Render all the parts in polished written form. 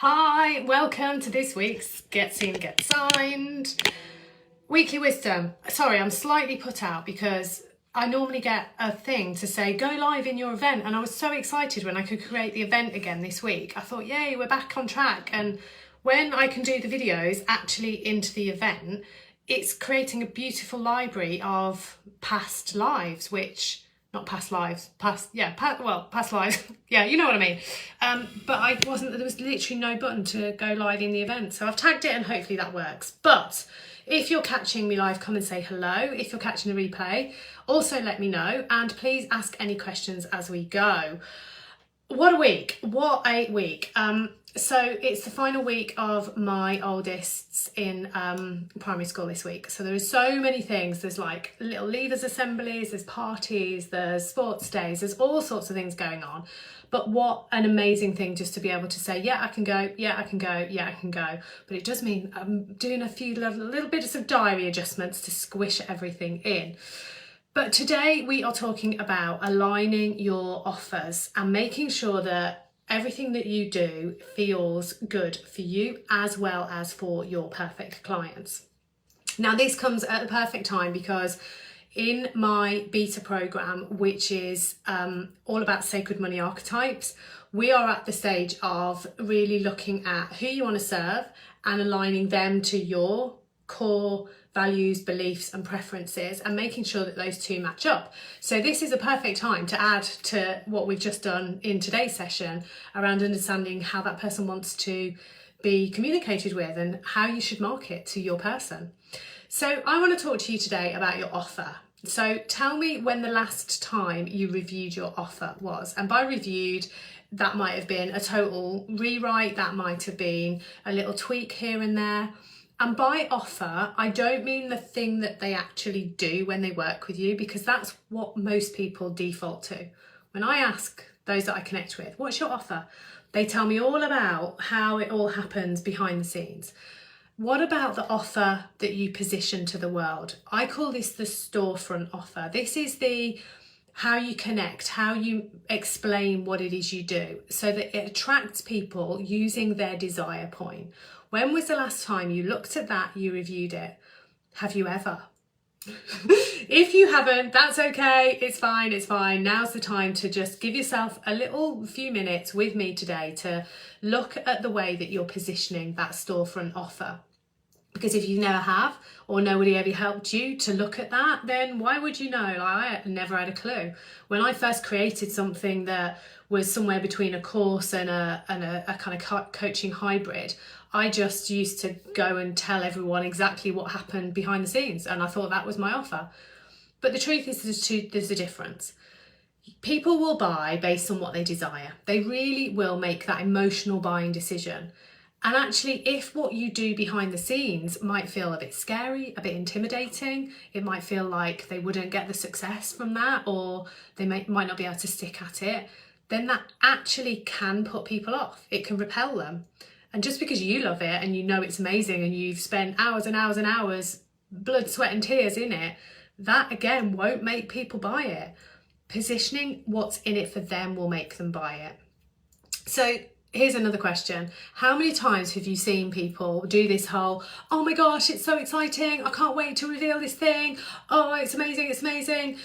Hi, welcome to this week's Get Seen, Get Signed Weekly Wisdom. Sorry, I'm slightly put out because I normally get a thing to say, go live in your event. And I was so excited when I could create the event again this week. I thought, yay, we're back on track. And when I can do the videos actually into the event, it's creating a beautiful library of past lives, past lives. Yeah, you know what I mean. But there was literally no button to go live in the event. So I've tagged it and hopefully that works. But if you're catching me live, come and say hello. If you're catching the replay, also let me know. And please ask any questions as we go. What a week. What a week. So it's the final week of my oldest's in primary school this week. So there are so many things. There's like little leavers assemblies, there's parties, there's sports days, there's all sorts of things going on. But what an amazing thing just to be able to say, yeah, I can go, yeah, I can go, yeah, I can go. But it does mean I'm doing a few little bits of diary adjustments to squish everything in. But today we are talking about aligning your offers and making sure that everything that you do feels good for you as well as for your perfect clients. Now, this comes at the perfect time because in my beta program, which is all about sacred money archetypes, we are at the stage of really looking at who you want to serve and aligning them to your core values, beliefs and preferences and making sure that those two match up. So this is a perfect time to add to what we've just done in today's session around understanding how that person wants to be communicated with and how you should market to your person. So I want to talk to you today about your offer. So tell me when the last time you reviewed your offer was. And by reviewed, that might have been a total rewrite, that might have been a little tweak here and there. And by offer, I don't mean the thing that they actually do when they work with you, because that's what most people default to. When I ask those that I connect with, what's your offer? They tell me all about how it all happens behind the scenes. What about the offer that you position to the world? I call this the storefront offer. This is the how you connect, how you explain what it is you do so that it attracts people using their desire point. When was the last time you looked at that, you reviewed it? Have you ever? If you haven't, that's okay. It's fine. It's fine. Now's the time to just give yourself a little few minutes with me today to look at the way that you're positioning that storefront offer. Because if you never have, or nobody ever helped you to look at that, then why would you know? I never had a clue. When I first created something that was somewhere between a course and a kind of coaching hybrid, I just used to go and tell everyone exactly what happened behind the scenes. And I thought that was my offer. But the truth is there's a difference. People will buy based on what they desire. They really will make that emotional buying decision. And actually, if what you do behind the scenes might feel a bit scary, a bit intimidating, it might feel like they wouldn't get the success from that, or they might not be able to stick at it, then that actually can put people off. It can repel them. And just because you love it and you know it's amazing and you've spent hours and hours and hours, blood, sweat and tears in it, that again won't make people buy it. Positioning what's in it for them will make them buy it. So here's another question. How many times have you seen people do this whole, oh my gosh, it's so exciting, I can't wait to reveal this thing, oh, it's amazing, it's amazing.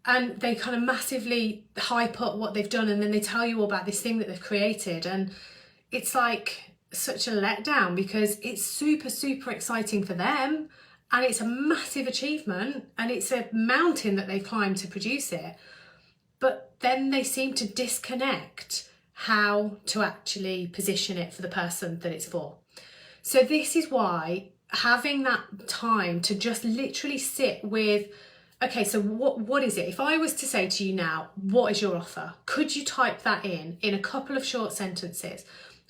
And they kind of massively hype up what they've done and then they tell you all about this thing that they've created. And it's like such a letdown because it's super, super exciting for them and it's a massive achievement and it's a mountain that they've climbed to produce it. But then they seem to disconnect how to actually position it for the person that it's for. So this is why having that time to just literally sit with, okay, so what is it? If I was to say to you now, what is your offer? Could you type that in a couple of short sentences?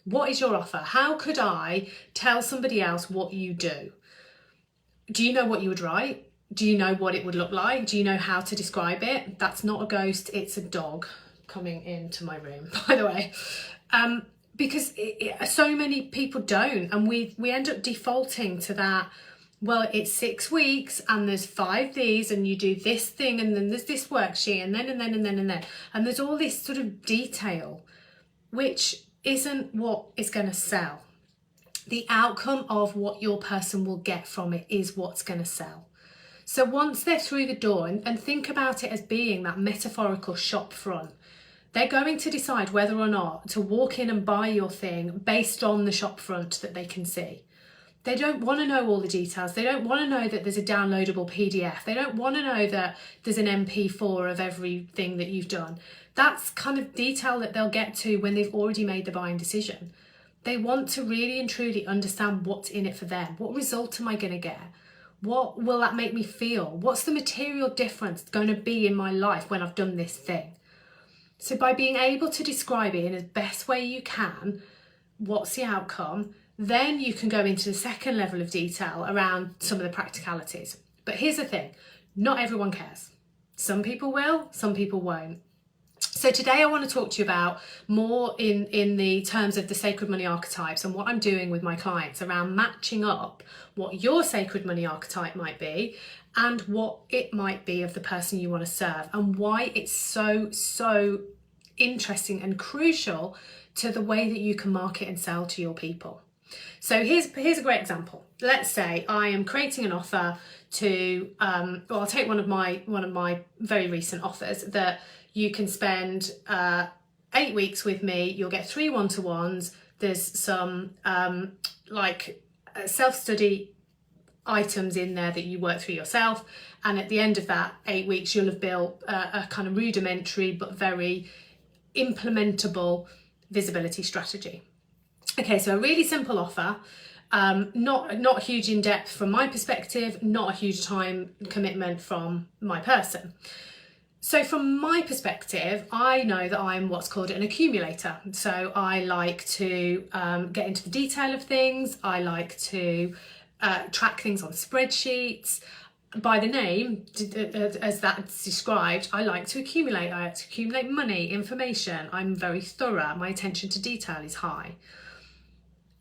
What is your offer? How could I tell somebody else what you do? Do you know what you would write? Do you know what it would look like? Do you know how to describe it? That's not a ghost, it's a dog coming into my room, by the way. Because so many people don't, and we end up defaulting to that, well, it's 6 weeks and there's 5 these and you do this thing and then there's this worksheet and then. And there's all this sort of detail, which isn't what is going to sell. The outcome of what your person will get from it is what's going to sell. So once they're through the door, and think about it as being that metaphorical shop front, they're going to decide whether or not to walk in and buy your thing based on the shop front that they can see. They don't want to know all the details. They don't want to know that there's a downloadable PDF. They don't want to know that there's an MP4 of everything that you've done. That's kind of detail that they'll get to when they've already made the buying decision. They want to really and truly understand what's in it for them. What result am I going to get? What will that make me feel? What's the material difference going to be in my life when I've done this thing? So by being able to describe it in the best way you can, what's the outcome, then you can go into the second level of detail around some of the practicalities. But here's the thing, not everyone cares. Some people will, some people won't. So today I want to talk to you about more in the terms of the sacred money archetypes and what I'm doing with my clients around matching up what your sacred money archetype might be and what it might be of the person you want to serve, and why it's so interesting and crucial to the way that you can market and sell to your people. So here's a great example. Let's say I am creating an offer to, I'll take one of my very recent offers that you can spend 8 weeks with me. You'll get 3 one-to-ones. There's some self-study items in there that you work through yourself. And at the end of that 8 weeks, you'll have built a kind of rudimentary but very implementable visibility strategy. Okay, so a really simple offer, not huge in depth from my perspective, not a huge time commitment from my person. So from my perspective, I know that I'm what's called an accumulator. So I like to get into the detail of things. I like to track things on spreadsheets. By the name, as that's described, I like to accumulate. I like to accumulate money, information. I'm very thorough. My attention to detail is high.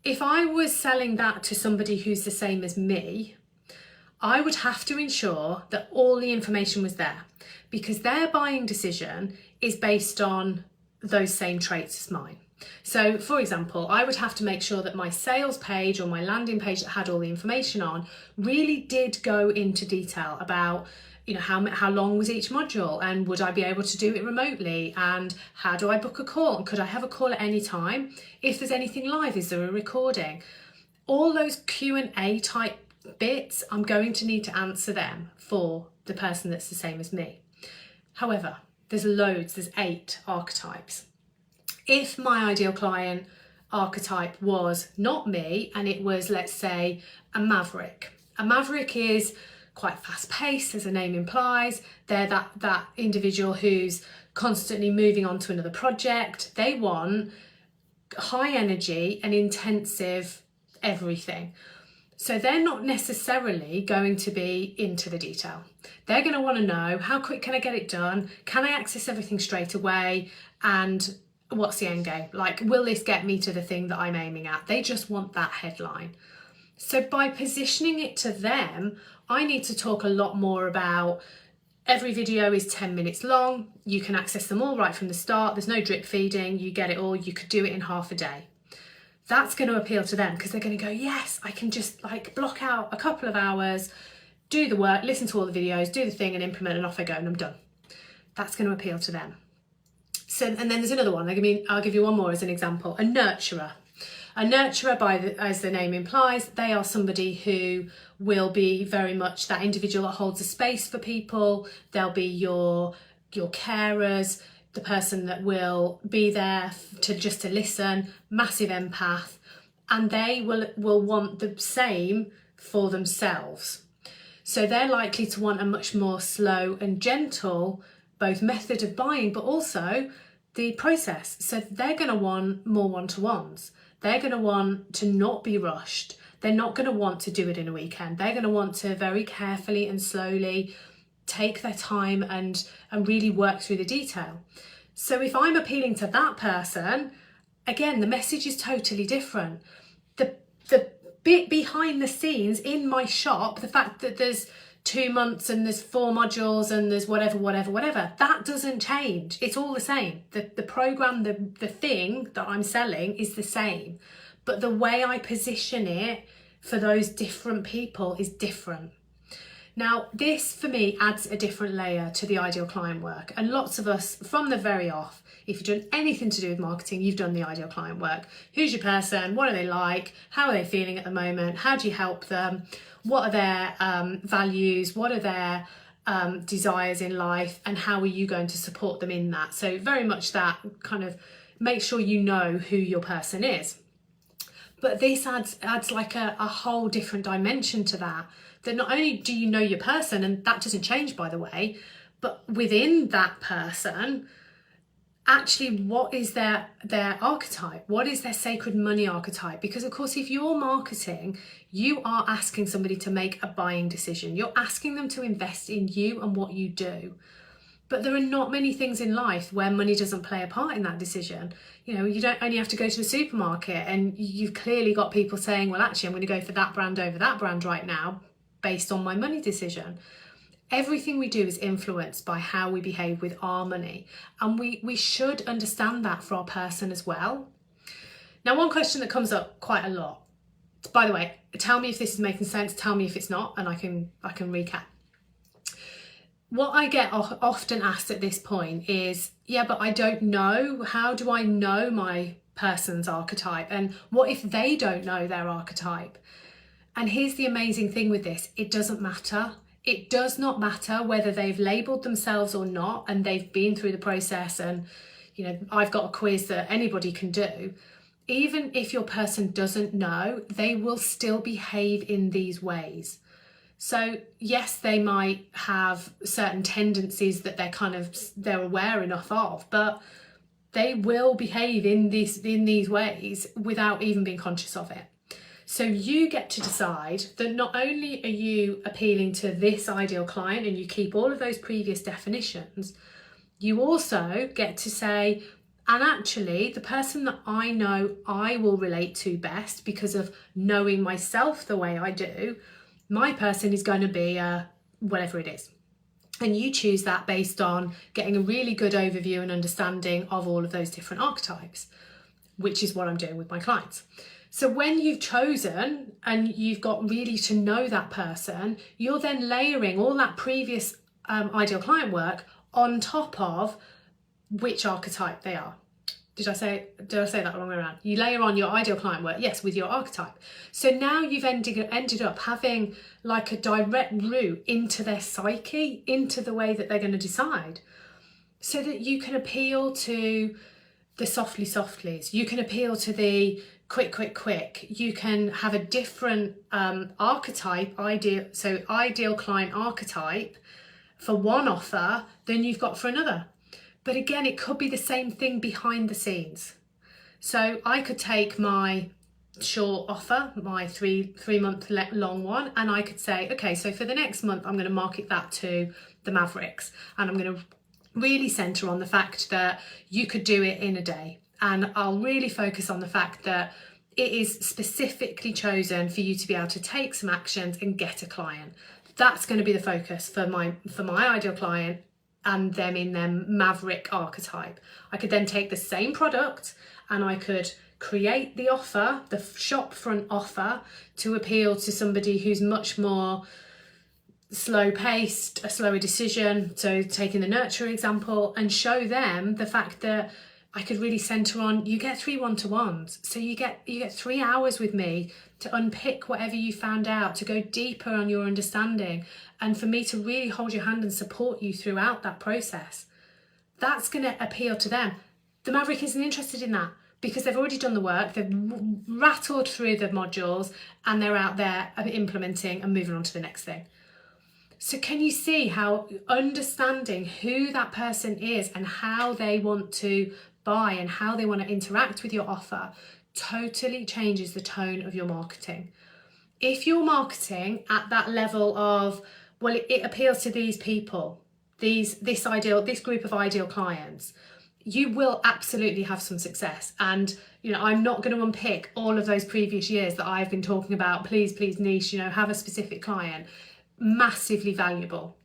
If I was selling that to somebody who's the same as me, I would have to ensure that all the information was there, because their buying decision is based on those same traits as mine. So for example, I would have to make sure that my sales page or my landing page that had all the information on really did go into detail about, you know, how long was each module, and would I be able to do it remotely, and how do I book a call, and could I have a call at any time? If there's anything live, is there a recording? All those Q&A type bits, I'm going to need to answer them for the person that's the same as me. However, there's 8 archetypes. If my ideal client archetype was not me and it was, let's say, a maverick. A maverick is quite fast paced, as the name implies. They're that individual who's constantly moving on to another project. They want high energy and intensive everything. So they're not necessarily going to be into the detail. They're going to want to know, how quick can I get it done? Can I access everything straight away? And what's the end game? Like, will this get me to the thing that I'm aiming at? They just want that headline. So by positioning it to them, I need to talk a lot more about every video is 10 minutes long. You can access them all right from the start. There's no drip feeding. You get it all. You could do it in half a day. That's going to appeal to them, because they're going to go, yes, I can just like block out a couple of hours, do the work, listen to all the videos, do the thing and implement, and off I go and I'm done. That's going to appeal to them. So, and then there's another one. I'll give you one more as an example. A nurturer. A nurturer, as the name implies, they are somebody who will be very much that individual that holds a space for people. They'll be your carers, the person that will be there to listen, massive empath, and they will want the same for themselves. So they're likely to want a much more slow and gentle both method of buying, but also the process. So they're going to want more one-to-ones. They're going to want to not be rushed. They're not going to want to do it in a weekend. They're going to want to very carefully and slowly take their time and really work through the detail. So if I'm appealing to that person, again, the message is totally different. The bit behind the scenes in my shop, the fact that there's 2 months and there's 4 modules and there's whatever. That doesn't change. It's all the same. The program, the thing that I'm selling is the same, but the way I position it for those different people is different. Now, this for me adds a different layer to the ideal client work. And lots of us from the very off, if you've done anything to do with marketing, you've done the ideal client work. Who's your person? What are they like? How are they feeling at the moment? How do you help them? What are their values? What are their desires in life? And how are you going to support them in that? So very much that kind of make sure you know who your person is. But this adds like a whole different dimension to that not only do you know your person, and that doesn't change by the way, but within that person, actually what is their archetype? What is their sacred money archetype? Because of course, if you're marketing, you are asking somebody to make a buying decision. You're asking them to invest in you and what you do. But there are not many things in life where money doesn't play a part in that decision. You know, you don't only have to go to the supermarket and you've clearly got people saying, well, actually, I'm going to go for that brand over that brand right now based on my money decision. Everything we do is influenced by how we behave with our money. And we should understand that for our person as well. Now, one question that comes up quite a lot, by the way, tell me if this is making sense, tell me if it's not, and I can recap. What I get often asked at this point is, yeah, but I don't know. How do I know my person's archetype? And what if they don't know their archetype? And here's the amazing thing with this. It doesn't matter. It does not matter whether they've labelled themselves or not and they've been through the process and, you know, I've got a quiz that anybody can do. Even if your person doesn't know, they will still behave in these ways. So yes, they might have certain tendencies that they're aware enough of, but they will behave in these ways without even being conscious of it. So you get to decide that not only are you appealing to this ideal client and you keep all of those previous definitions, you also get to say, and actually the person that I know I will relate to best because of knowing myself the way I do, my person is going to be whatever it is. And you choose that based on getting a really good overview and understanding of all of those different archetypes, which is what I'm doing with my clients. So when you've chosen and you've got really to know that person, you're then layering all that previous ideal client work on top of which archetype they are. Did I say that the wrong way around? You layer on your ideal client work, yes, with your archetype. So now you've ended up having like a direct route into their psyche, into the way that they're going to decide, so that you can appeal to the softlies. You can appeal to the quick. You can have a different archetype, ideal client archetype for one offer than you've got for another. But again, it could be the same thing behind the scenes. So I could take my short offer, my three month long one, and I could say, okay, so for the next month, I'm going to market that to the Mavericks. And I'm going to really center on the fact that you could do it in a day. And I'll really focus on the fact that it is specifically chosen for you to be able to take some actions and get a client. That's going to be the focus for my ideal client and them in their maverick archetype. I could then take the same product and I could create the offer, the shop front offer, to appeal to somebody who's much more slow paced, a slower decision. So taking the nurture example, and show them the fact that I could really center on, you get 3 one-to-ones. So you get 3 hours with me to unpick whatever you found out, to go deeper on your understanding, and for me to really hold your hand and support you throughout that process. That's going to appeal to them. The Maverick isn't interested in that because they've already done the work, they've rattled through the modules, and they're out there implementing and moving on to the next thing. So can you see how understanding who that person is and how they want to buy and how they want to interact with your offer totally changes the tone of your marketing? If you're marketing at that level of, well, it appeals to these people, this group of ideal clients, you will absolutely have some success. And, you know, I'm not going to unpick all of those previous years that I've been talking about. Please niche, you know, have a specific client. massively valuable.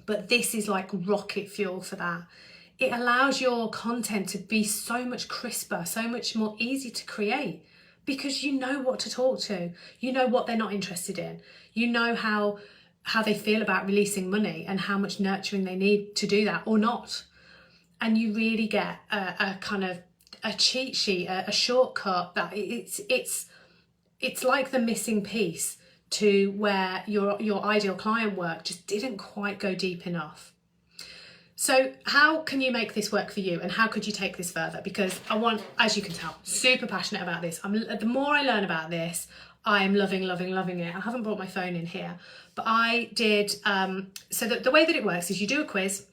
But this is like rocket fuel for that. It allows your content to be so much crisper, so much more easy to create, because you know what to talk to. You know what they're not interested in. You know how they feel about releasing money and how much nurturing they need to do that or not. And you really get a kind of a cheat sheet, a shortcut that it's like the missing piece to where your ideal client work just didn't quite go deep enough. So how can you make this work for you, and how could you take this further? Because I want, as you can tell, super passionate about this. The more I learn about this, I'm loving it. I haven't brought my phone in here, but I did, so the way that it works is you do a quiz.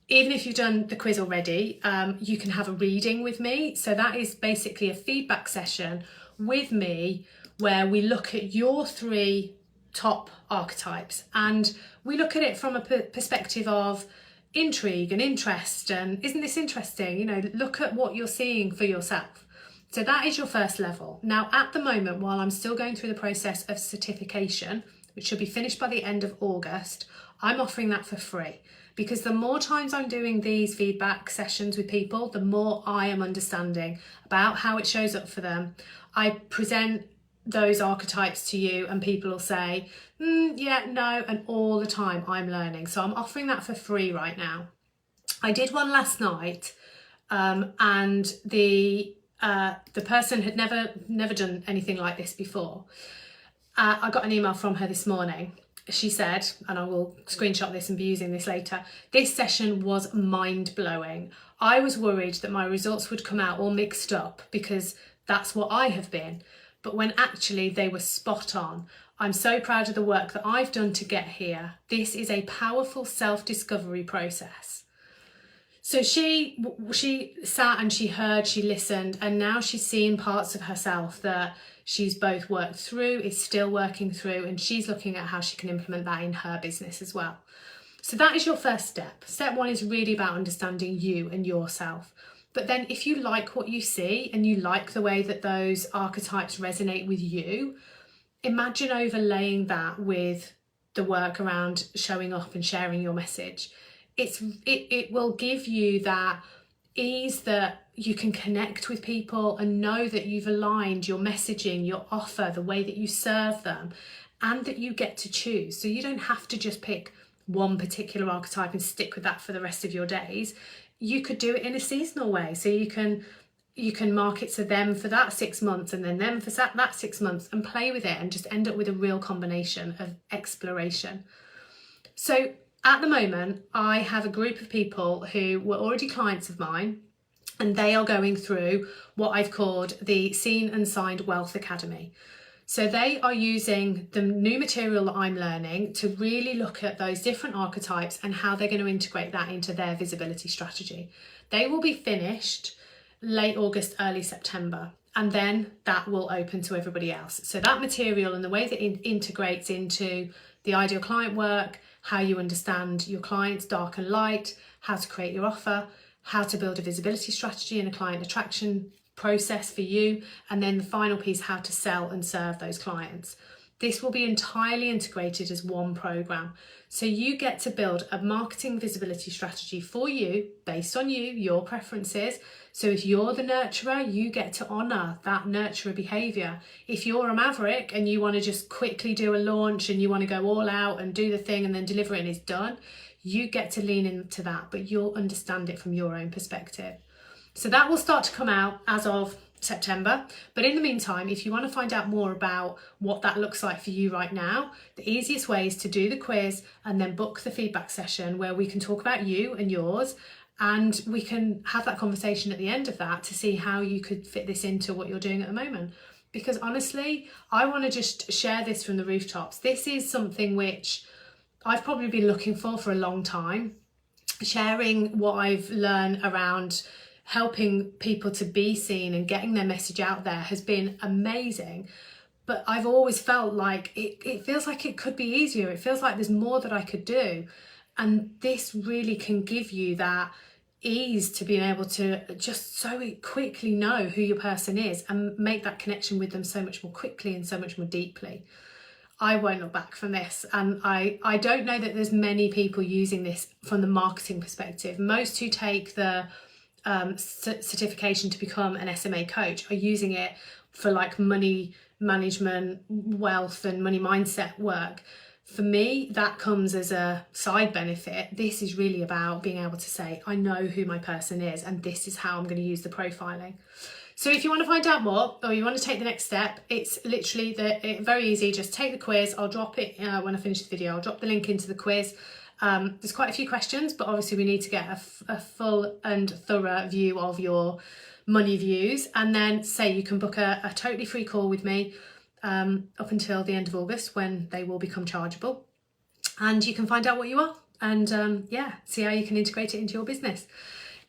Even if you've done the quiz already, you can have a reading with me. So that is basically a feedback session with me where we look at your 3 top archetypes, and we look at it from a perspective of intrigue and interest, and isn't this interesting? You know, look at what you're seeing for yourself. So that is your first level. Now, at the moment, while I'm still going through the process of certification, which should be finished by the end of August, I'm offering that for free, because the more times I'm doing these feedback sessions with people, the more I am understanding about how it shows up for them. I present those archetypes to you and people will say, yeah, no, and all the time I'm learning. So I'm offering that for free right now. I did one last night, and the person had never done anything like this before. I got an email from her this morning. She said, and I will screenshot this and be using this later, this session was mind-blowing. I was worried that my results would come out all mixed up because that's what I have been. But when actually they were spot on. I'm so proud of the work that I've done to get here. This is a powerful self-discovery process. So she sat and she heard, she listened, and now she's seen parts of herself that she's both worked through, is still working through, and she's looking at how she can implement that in her business as well. So that is your first step. Step 1 is really about understanding you and yourself. But then if you like what you see and you like the way that those archetypes resonate with you, imagine overlaying that with the work around showing up and sharing your message. It will give you that ease that you can connect with people and know that you've aligned your messaging, your offer, the way that you serve them, and that you get to choose. So you don't have to just pick one particular archetype and stick with that for the rest of your days. You could do it in a seasonal way. So you can market to them for that 6 months and then them for that 6 months and play with it and just end up with a real combination of exploration. So at the moment, I have a group of people who were already clients of mine, and they are going through what I've called the Seen and Signed Wealth Academy. So they are using the new material that I'm learning to really look at those different archetypes and how they're going to integrate that into their visibility strategy. They will be finished late August, early September, and then that will open to everybody else. So that material and the way that it integrates into the ideal client work, how you understand your clients dark and light, how to create your offer, how to build a visibility strategy and a client attraction process for you, and then the final piece, how to sell and serve those clients. This will be entirely integrated as one program. So you get to build a marketing visibility strategy for you based on you, your preferences. So if you're the nurturer, you get to honor that nurturer behavior. If you're a maverick and you want to just quickly do a launch and you want to go all out and do the thing and then deliver it and it's done, you get to lean into that, but you'll understand it from your own perspective. So that will start to come out as of September. But in the meantime, if you want to find out more about what that looks like for you right now, the easiest way is to do the quiz and then book the feedback session where we can talk about you and yours, and we can have that conversation at the end of that to see how you could fit this into what you're doing at the moment. Because honestly, I want to just share this from the rooftops. This is something which I've probably been looking for a long time. Sharing what I've learned around helping people to be seen and getting their message out there has been amazing. But I've always felt like it feels like it could be easier. It feels like there's more that I could do. And this really can give you that ease to being able to just so quickly know who your person is and make that connection with them so much more quickly and so much more deeply. I won't look back from this. And I don't know that there's many people using this from the marketing perspective. Most who take the certification to become an SMA coach are using it for like money management, wealth and money mindset work. For me, that comes as a side benefit. This is really about being able to say, I know who my person is and this is how I'm going to use the profiling. So if you want to find out more or you want to take the next step, it's literally very easy. Just take the quiz. I'll drop it when I finish the video. I'll drop the link into the quiz. There's quite a few questions, but obviously we need to get a full and thorough view of your money views. And then say you can book a totally free call with me up until the end of August when they will become chargeable. And you can find out what you are and yeah, see how you can integrate it into your business.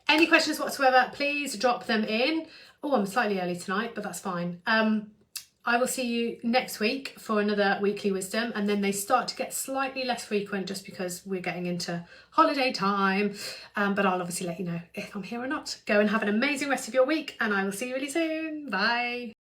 Any questions whatsoever, please drop them in. Oh, I'm slightly early tonight, but that's fine. I will see you next week for another weekly wisdom, and then they start to get slightly less frequent just because we're getting into holiday time. But I'll obviously let you know if I'm here or not. Go and have an amazing rest of your week, and I will see you really soon. Bye.